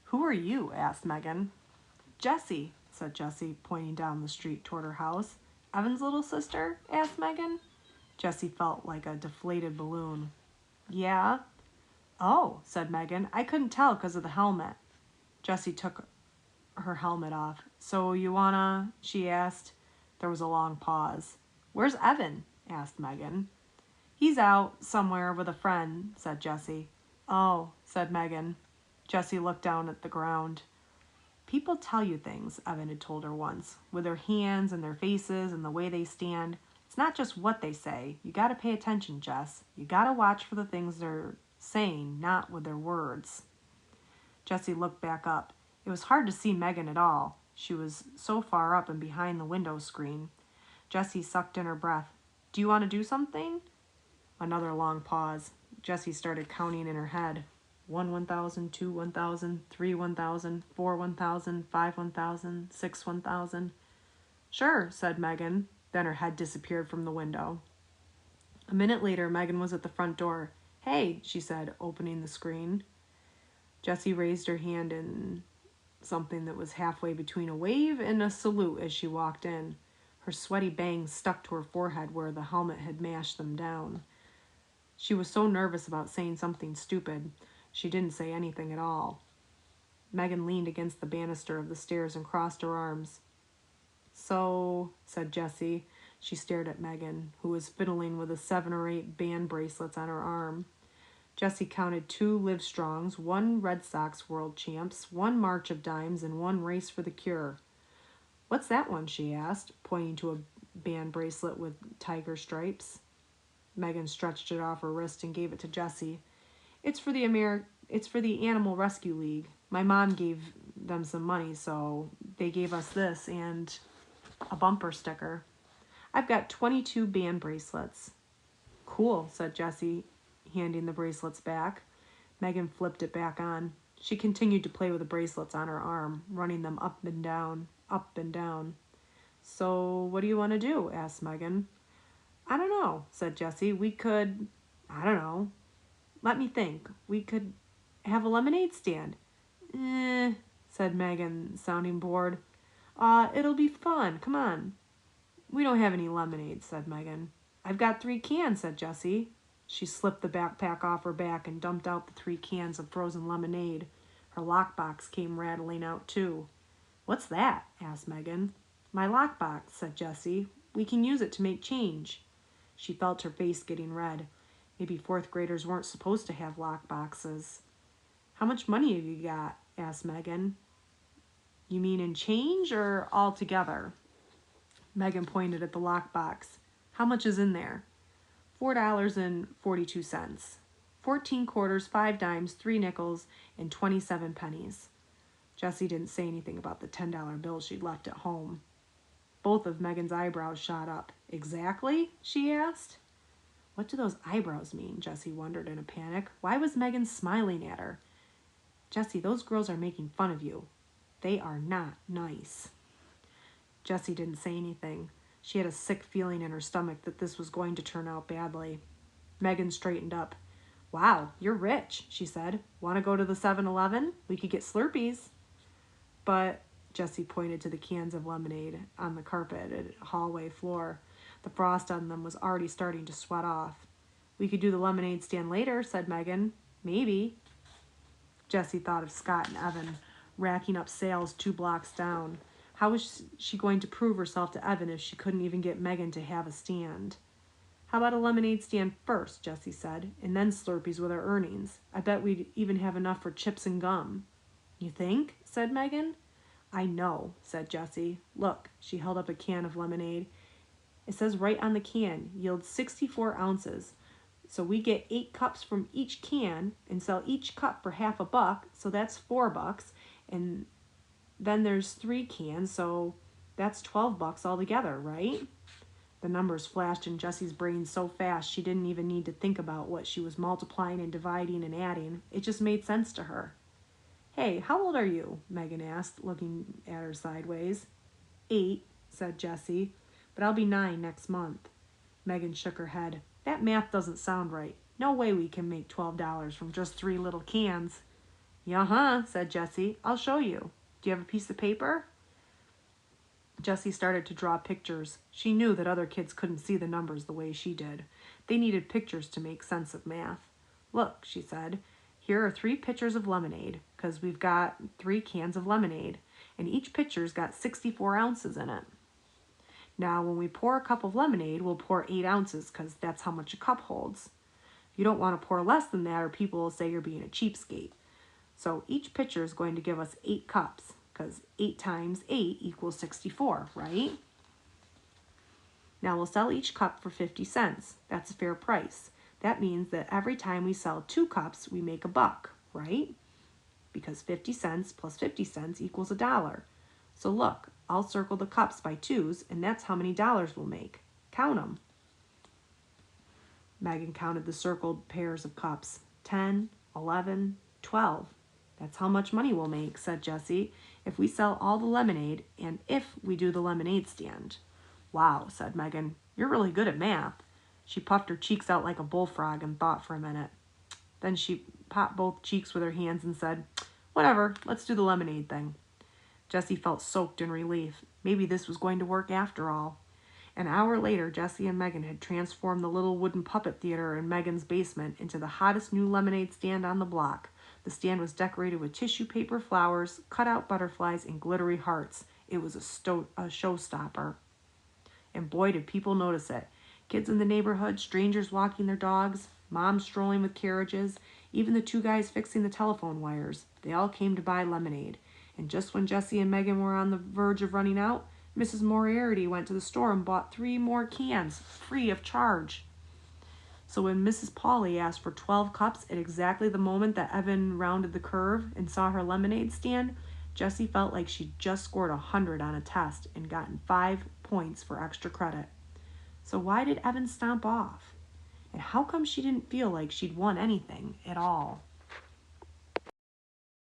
Who are you? Asked Megan. Jessie, said Jessie, pointing down the street toward her house. Evan's little sister? Asked Megan. Jessie felt like a deflated balloon. Yeah? Oh, said Megan. I couldn't tell because of the helmet. Jessie took her helmet off. So you wanna? She asked. There was a long pause. Where's Evan? Asked Megan. He's out somewhere with a friend, said Jessie. Oh, said Megan. Jessie looked down at the ground. People tell you things, Evan had told her once, with their hands and their faces and the way they stand. It's not just what they say. You gotta pay attention, Jess. You gotta watch for the things they're saying, not with their words. Jessie looked back up. It was hard to see Megan at all. She was so far up and behind the window screen. Jessie sucked in her breath. Do you want to do something? Another long pause. Jessie started counting in her head. 1 1,000, 2 1,000, 3 1,000, 4 1,000, 5 1,000, 6 1,000. Sure, said Megan. Then her head disappeared from the window. A minute later, Megan was at the front door. Hey, she said, opening the screen. Jessie raised her hand in something that was halfway between a wave and a salute as she walked in. Her sweaty bangs stuck to her forehead where the helmet had mashed them down. She was so nervous about saying something stupid, she didn't say anything at all. Megan leaned against the banister of the stairs and crossed her arms. So, said Jessie. She stared at Megan, who was fiddling with the 7 or 8 band bracelets on her arm. Jessie counted 2 Livestrongs, 1 Red Sox World Champs, 1 March of Dimes, and 1 Race for the Cure. What's that one? She asked, pointing to a band bracelet with tiger stripes. Megan stretched it off her wrist and gave it to Jessie. It's for the Animal Rescue League. My mom gave them some money, so they gave us this and a bumper sticker. I've got 22 band bracelets. Cool, said Jessie, handing the bracelets back. Megan flipped it back on. She continued to play with the bracelets on her arm, running them up and down, up and down. So what do you want to do? Asked Megan. I don't know, said Jessie. We could, I don't know. Let me think. We could have a lemonade stand. Said Megan, sounding bored. It'll be fun. Come on. We don't have any lemonade, said Megan. I've got 3 cans, said Jessie. She slipped the backpack off her back and dumped out the 3 cans of frozen lemonade. Her lockbox came rattling out, too. What's that? Asked Megan. My lockbox, said Jessie. We can use it to make change. She felt her face getting red. Maybe 4th graders weren't supposed to have lockboxes. How much money have you got? Asked Megan. You mean in change or all together? Megan pointed at the lockbox. How much is in there? $4.42. 14 quarters, 5 dimes, 3 nickels, and 27 pennies. Jessie didn't say anything about the $10 bill she'd left at home. Both of Megan's eyebrows shot up. Exactly? She asked. What do those eyebrows mean? Jessie wondered in a panic. Why was Megan smiling at her? Jessie, those girls are making fun of you. They are not nice. Jessie didn't say anything. She had a sick feeling in her stomach that this was going to turn out badly. Megan straightened up. Wow, you're rich, she said. Want to go to the 7-Eleven? We could get Slurpees. But Jessie pointed to the cans of lemonade on the carpet at the hallway floor. The frost on them was already starting to sweat off. We could do the lemonade stand later, said Megan. Maybe. Jessie thought of Scott and Evan, racking up sales 2 blocks down. How was she going to prove herself to Evan if she couldn't even get Megan to have a stand? How about a lemonade stand first, Jessie said, and then Slurpees with our earnings. I bet we'd even have enough for chips and gum. You think? Said Megan. I know, said Jessie. Look, she held up a can of lemonade. It says right on the can, yields 64 ounces. So we get 8 cups from each can and sell each cup for half a buck, so that's $4. And then there's 3 cans, so that's $12 altogether, right? The numbers flashed in Jessie's brain so fast she didn't even need to think about what she was multiplying and dividing and adding. It just made sense to her. Hey, how old are you? Megan asked, looking at her sideways. 8, said Jessie, but I'll be 9 next month. Megan shook her head. That math doesn't sound right. No way we can make $12 from just 3 little cans. "Yeah-huh," said Jessie. "I'll show you. Do you have a piece of paper?" Jessie started to draw pictures. She knew that other kids couldn't see the numbers the way she did. They needed pictures to make sense of math. "Look," she said, "here are 3 pitchers of lemonade, because we've got 3 cans of lemonade, and each pitcher's got 64 ounces in it. Now, when we pour a cup of lemonade, we'll pour 8 ounces, because that's how much a cup holds. You don't want to pour less than that, or people will say you're being a cheapskate. So each pitcher is going to give us 8 cups, because 8 times 8 equals 64, right? Now we'll sell each cup for 50 cents. That's a fair price. That means that every time we sell 2 cups, we make $1, right? Because 50 cents plus 50 cents equals $1. So look, I'll circle the cups by 2s, and that's how many dollars we'll make. Count them." Megan counted the circled pairs of cups. 10, 11, 12. "That's how much money we'll make," said Jessie, "if we sell all the lemonade and if we do the lemonade stand." "Wow," said Megan. "You're really good at math." She puffed her cheeks out like a bullfrog and thought for a minute. Then she popped both cheeks with her hands and said, "Whatever, let's do the lemonade thing." Jessie felt soaked in relief. Maybe this was going to work after all. An hour later, Jessie and Megan had transformed the little wooden puppet theater in Megan's basement into the hottest new lemonade stand on the block. The stand was decorated with tissue paper flowers, cut-out butterflies, and glittery hearts. It was a showstopper. And boy, did people notice it. Kids in the neighborhood, strangers walking their dogs, moms strolling with carriages, even the 2 guys fixing the telephone wires. They all came to buy lemonade. And just when Jessie and Megan were on the verge of running out, Mrs. Moriarty went to the store and bought 3 more cans, free of charge. So when Mrs. Pauley asked for 12 cups at exactly the moment that Evan rounded the curve and saw her lemonade stand, Jessie felt like she'd just scored 100 on a test and gotten 5 points for extra credit. So why did Evan stomp off? And how come she didn't feel like she'd won anything at all?